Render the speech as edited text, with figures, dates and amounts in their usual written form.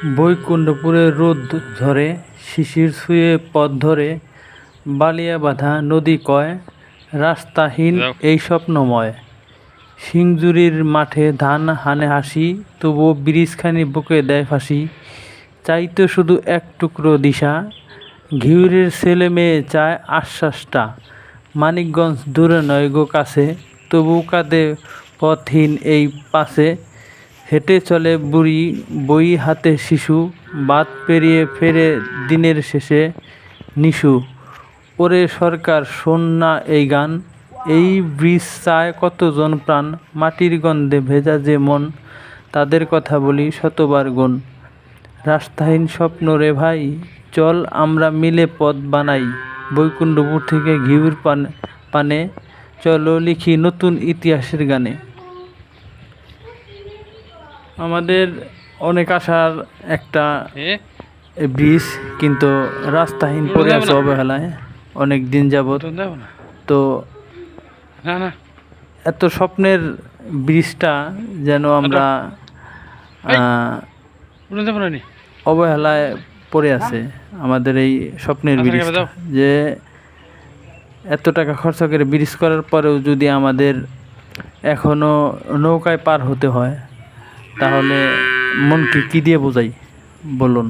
বৈকুণ্ঠপুরে রোদ ঝরে, শিশির ছুঁয়ে পথ ধরে, বালিয়া বাঁধা নদী কয়, রাস্তাহীন এই স্বপ্নময়। সিংজুরির মাঠে ধান হানে হাসি, তবুও ব্রিজখানি বুকে দেয় ফাঁসি। চাইতো শুধু এক টুকরো দিশা, ঘিউরের ছেলে মেয়ে চায় আশ্বাসটা। মানিকগঞ্জ দূরে নয় গো কাছে, তবু কাঁদে পথহীন এই পাশে। হেঁটে চলে বুড়ি, বই হাতে শিশু, বাত পেরিয়ে ফেরে দিনের শেষে নিশু। ওরে সরকার শোন না এই গান, এই ব্রিজ চায় কতজন প্রাণ। মাটির গন্ধে ভেজা যে মন, তাদের কথা বলি শতবার গুণ। রাস্তাহীন স্বপ্ন রে ভাই, চল আমরা মিলে পথ বানাই। বৈকুণ্ঠপুর থেকে ঘিউর পানে চলো লিখি নতুন ইতিহাসের গানে। আমাদের অনেক আশার একটা ব্রিজ, কিন্তু রাস্তাহীন পড়ে আছে অবহেলায় অনেক দিন যাবৎ। তো এত স্বপ্নের ব্রিজটা যেন আমরা অবহেলায় পড়ে আছে। আমাদের এই স্বপ্নের ব্রিজটা, যে এত টাকা খরচা করে ব্রিজ করার পরেও যদি আমাদের এখনও নৌকায় পার হতে হয়, তাহলে মনকে কী দিয়ে বোঝাই বলুন।